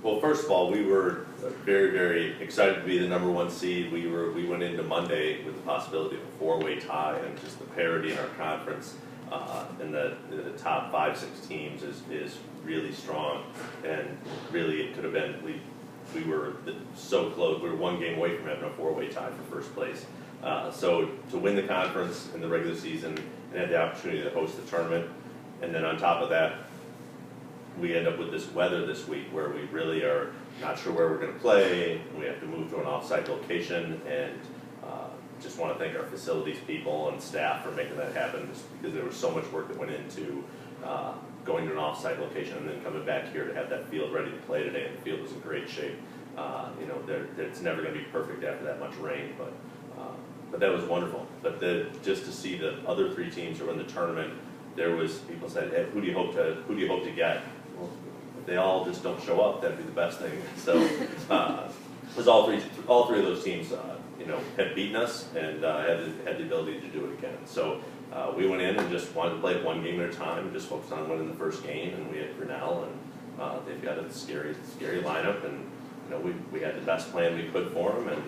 Well, first of all, we were very, very excited to be the #1 seed. We went into Monday with the possibility of a 4-way tie, and just the parity in our conference and the top 5-6 teams is really strong. And really, it could have been we were so close. We were 1 game away from having a 4-way tie for first place. So to win the conference in the regular season and have the opportunity to host the tournament, and then on top of that, we end up with this weather this week where we really are not sure where we're going to play. We have to move to an off-site location, and just want to thank our facilities people and staff for making that happen, just because there was so much work that went into going to an off-site location and then coming back here to have that field ready to play today. And the field was in great shape. It's never going to be perfect after that much rain, but that was wonderful. But just to see the other 3 teams who were in the tournament, there was people said, hey, who do you hope to get? Well, if they all just don't show up, that'd be the best thing. So because all three of those teams had beaten us and had the ability to do it again. So we went in and just wanted to play it 1 game at a time, just focused on winning the first game, and we had Grinnell, and they've got a scary lineup, and we had the best plan we could for them, and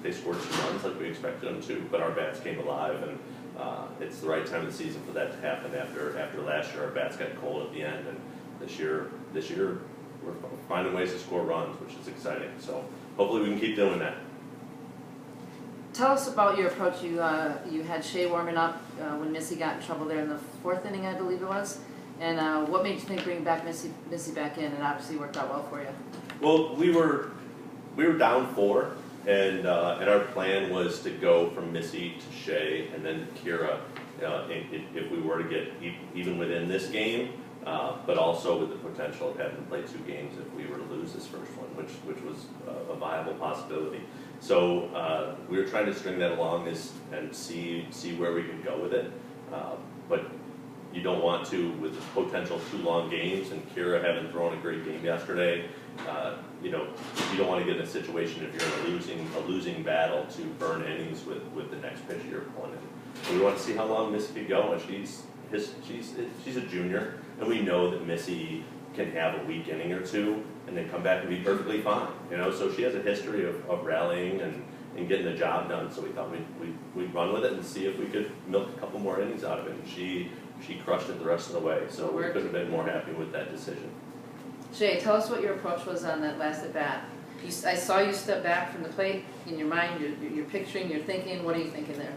they scored some runs like we expected them to, but our bats came alive, and it's the right time of the season for that to happen. After last year, our bats got cold at the end, and this year we're finding ways to score runs, which is exciting. So hopefully we can keep doing that. Tell us about your approach. You had Shea warming up when Missy got in trouble there in the 4th inning, I believe it was. And what made you think bringing back Missy back in? It obviously worked out well for you. Well, we were down 4, and our plan was to go from Missy to Shea and then to Kira if we were to get even within this game, but also with the potential of having to play 2 games if we were to lose this first one, which was a viable possibility. So we were trying to string that along and see where we could go with it. But you don't want to, with the potential 2 long games, and Kira having thrown a great game yesterday, you don't want to get in a situation if you're in a losing battle to burn innings with the next pitch you're pulling in. So we want to see how long Missy could go, and she's a junior, and we know that Missy can have a weak inning or 2 and then come back and be perfectly fine. So she has a history of rallying and getting the job done. So we thought we'd run with it and see if we could milk a couple more innings out of it. And she crushed it the rest of the way. So we couldn't have been more happy with that decision. Shea, tell us what your approach was on that last at bat. I saw you step back from the plate. In your mind, you're picturing, you're thinking. What are you thinking there?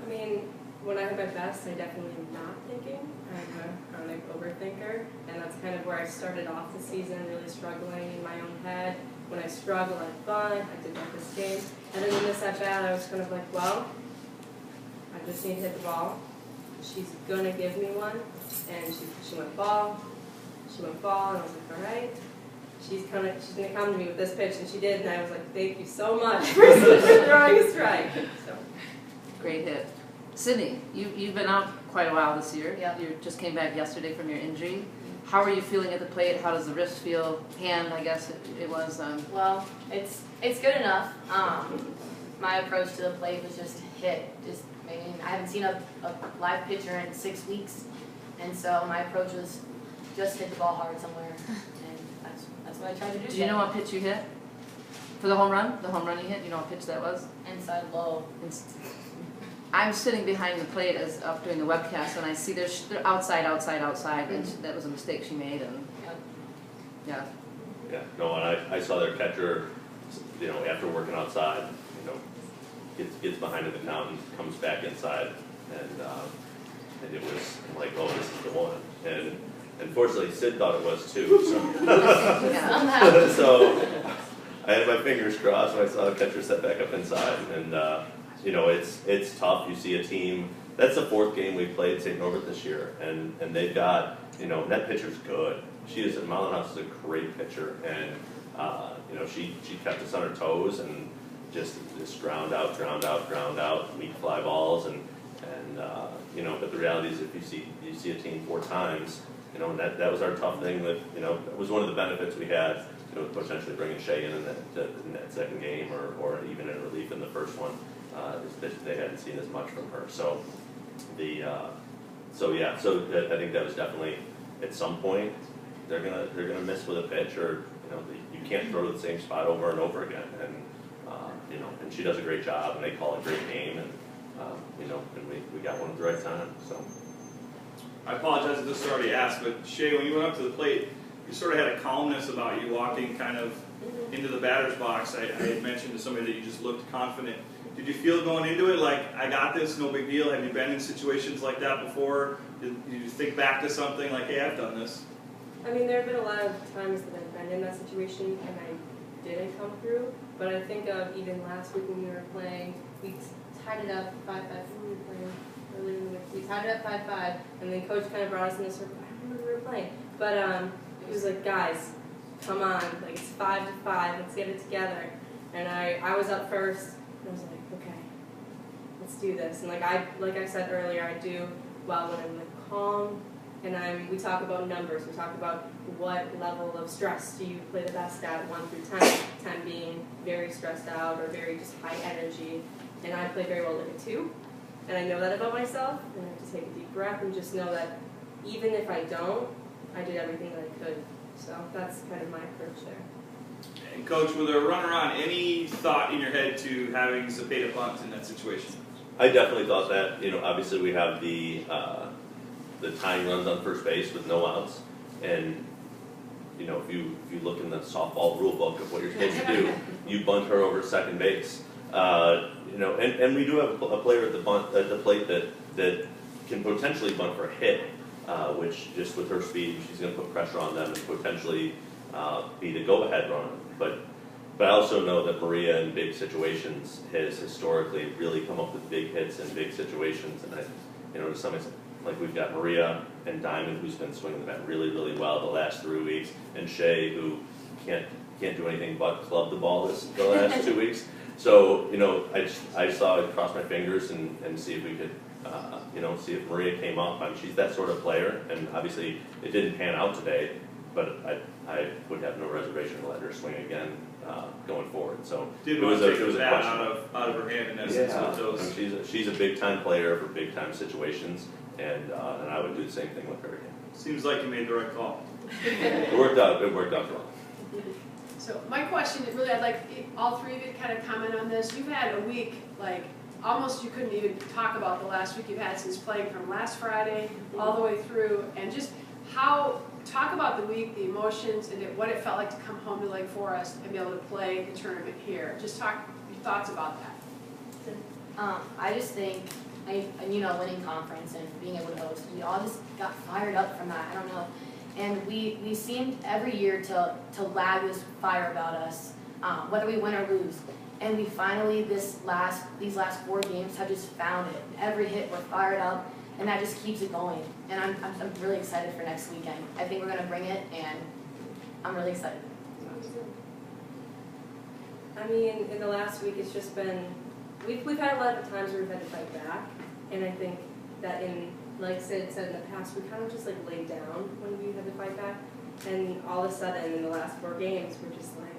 I mean, when I'm at my best, I definitely am not thinking. I'm a chronic overthinker, and that's kind of where I started off the season, really struggling in my own head. When I struggle, I bunt, I did like this game. And then in this at bat, I was kind of like, well, I just need to hit the ball. She's going to give me one. And she went ball. She went ball, and I was like, all right. She's going to come to me with this pitch, and she did, and I was like, thank you so much for throwing a strike. So. Great hit. Sydney, you've been out quite a while this year. Yeah. You just came back yesterday from your injury. How are you feeling at the plate? How does the wrist feel? Hand, I guess it was. Well, it's good enough. My approach to the plate was just hit. I haven't seen a live pitcher in 6 weeks, and so my approach was just hit the ball hard somewhere, and that's what I tried to do. Do you know what pitch you hit? For the home run? The home run you hit? You know what pitch that was? Inside low. I'm sitting behind the plate as up doing the webcast, and I see they're outside, and that was a mistake she made, and yeah. Yeah, no, and I saw their catcher, after working outside, gets behind the count and comes back inside, and it was like, oh, this is the one, and unfortunately Sid thought it was too. So, so I had my fingers crossed when I saw the catcher set back up inside, and. It's tough. You see a team, that's the 4th game we played St. Norbert this year, and they've got, that pitcher's good. Mullenhouse is a great pitcher, and, she kept us on her toes and just ground out, weak fly balls, and but the reality is if you see a team 4 times, and that was our tough thing that, it was one of the benefits we had, potentially bringing Shea in that second game or even in relief in the first one. They hadn't seen as much from her, so I think that was definitely at some point they're gonna miss with a pitch, or you can't throw to the same spot over and over again. And and she does a great job, and they call a great game, and and we got one at the right time. So I apologize if this is already asked, but Shay, when you went up to the plate, you sort of had a calmness about you walking kind of into the batter's box. I had mentioned to somebody that you just looked confident. Did you feel going into it like, I got this, no big deal? Have you been in situations like that before? Did you think back to something like, hey, I've done this? I mean, there have been a lot of times that I've been in that situation and I didn't come through, but I think of even last week when we were playing, we tied it up 5-5. We were playing earlier in the week. We tied it up 5-5, and then coach kind of brought us in a circle. I don't remember we were playing, but he was like, guys, come on, like it's 5-5, let's get it together. And I was up first, and I was like, okay, let's do this. And like I said earlier, I do well when I'm like calm, and we talk about numbers. We talk about what level of stress do you play the best at, 1 through 10. 10 being very stressed out or very just high energy, and I play very well like a 2. And I know that about myself, and I have to take a deep breath and just know that even if I don't, I did everything that I could. So that's kind of my approach there. And Coach, with a runner on, any thought in your head to having Zepeda bunt in that situation? I definitely thought that. Obviously we have the tying runs on first base with no outs, and if you look in the softball rule book of what you're supposed to do, you bunt her over second base. And we do have a player at the plate that can potentially bunt for a hit, which just with her speed, she's going to put pressure on them and potentially be the go-ahead run. But I also know that Maria in big situations has historically really come up with big hits in big situations, and to some extent, like we've got Maria and Diamond, who's been swinging the bat really, really well the last 3 weeks, and Shay, who can't do anything but club the ball the last 2 weeks. So I saw it, cross my fingers and see if we could see if Maria came up. I mean, she's that sort of player, and obviously it didn't pan out today, but I would have no reservation to let her swing again going forward. So it was a bat out of her hand in essence with those. I mean, she's a big time player for big time situations, and I would do the same thing with her again. Seems like you made the right call. It worked out well. So my question, really, I'd like all three of you to kind of comment on this. You've had a week, like, almost you couldn't even talk about the last week you've had since playing from last Friday all the way through, and just talk about the week, the emotions, and what it felt like to come home to Lake Forest and be able to play the tournament here. Just talk your thoughts about that. I just think, winning conference and being able to host, we all just got fired up from that. I don't know. And we seemed every year to lag this fire about us, whether we win or lose. And we finally, these last 4 games have just found it. Every hit, we're fired up, and that just keeps it going. And I'm really excited for next weekend. I think we're going to bring it, and I'm really excited. I mean, in the last week, it's just been, we've had a lot of times where we've had to fight back, and I think that like Sid said in the past, we kind of just like laid down when we had to fight back, and all of a sudden in the last 4 games, we're just like,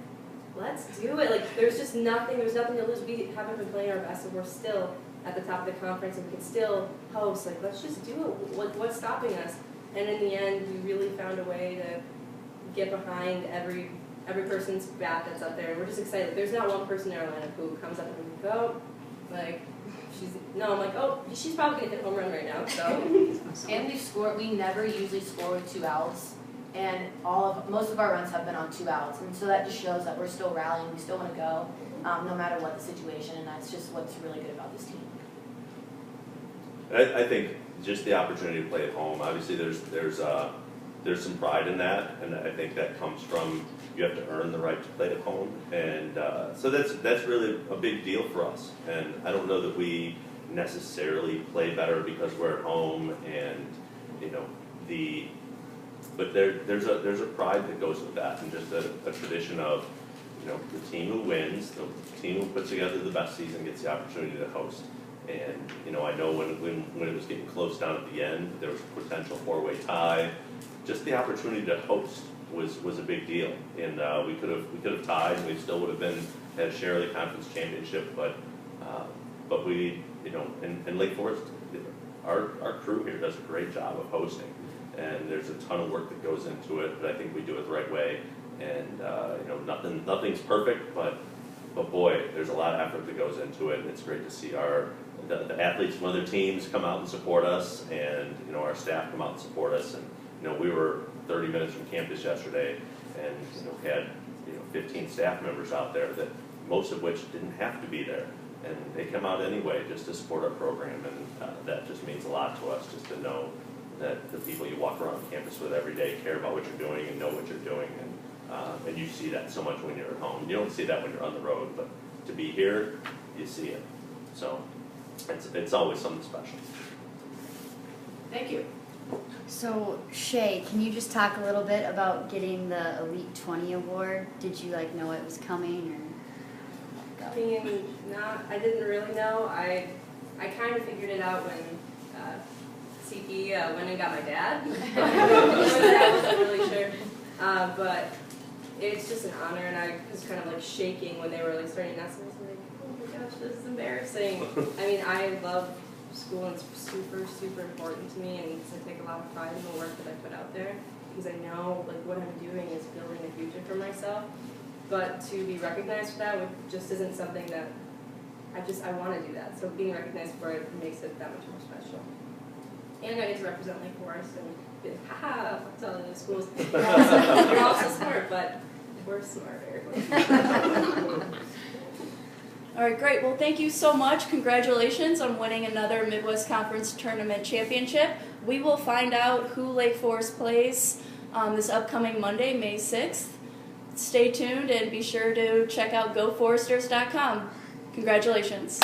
let's do it. Like there's nothing to lose. We haven't been playing our best, and we're still at the top of the conference, and we can still host. Like let's just do it. What's stopping us? And in the end, we really found a way to get behind every person's bat that's up there, and we're just excited. There's not one person in our lineup who comes up and go, like. I'm like, oh, she's probably gonna hit a home run right now. So, And we never usually score with 2 outs, and most of our runs have been on 2 outs, and so that just shows that we're still rallying, we still want to go, no matter what the situation, and that's just what's really good about this team. I think just the opportunity to play at home. Obviously, there's some pride in that, and I think that comes from you have to earn the right to play at home, and so that's really a big deal for us. And I don't know that we necessarily play better because we're at home, and but there's a pride that goes with that, and just a tradition of the team who wins, the team who puts together the best season gets the opportunity to host. And I know when it was getting close down at the end, there was a potential 4-way tie. Just the opportunity to host was a big deal, and we could have tied, and we still would have had a share of the conference championship. But we in Lake Forest, our crew here does a great job of hosting, and there's a ton of work that goes into it, but I think we do it the right way. And nothing's perfect, but boy, there's a lot of effort that goes into it, and it's great to see the athletes from other teams come out and support us, and our staff come out and support us. And we were 30 minutes from campus yesterday, and we had 15 staff members out there, that most of which didn't have to be there, and they come out anyway just to support our program, and that just means a lot to us, just to know that the people you walk around campus with every day care about what you're doing and know what you're doing, and you see that so much when you're at home. You don't see that when you're on the road, but to be here, you see it. So it's always something special. Thank you. So Shay, can you just talk a little bit about getting the Elite 20 award? Did you know it was coming, or? I mean, I didn't really know. I kind of figured it out when CP went and got my dad. I wasn't really sure. But it's just an honor, and I was kind of shaking when they were starting to announce it. I was like, oh my gosh, this is embarrassing. I mean, I love school, and it's super, super important to me, and I take a lot of pride in the work that I put out there, because I know what I'm doing is building a future for myself. But to be recognized for that just isn't something that I want to do that. So being recognized for it makes it that much more special. And I get to represent Lake Forest and be like, haha, I'll tell the schools. You're also smart, but we're smarter. All right, great. Well, thank you so much. Congratulations on winning another Midwest Conference Tournament Championship. We will find out who Lake Forest plays this upcoming Monday, May 6th. Stay tuned and be sure to check out GoForesters.com. Congratulations.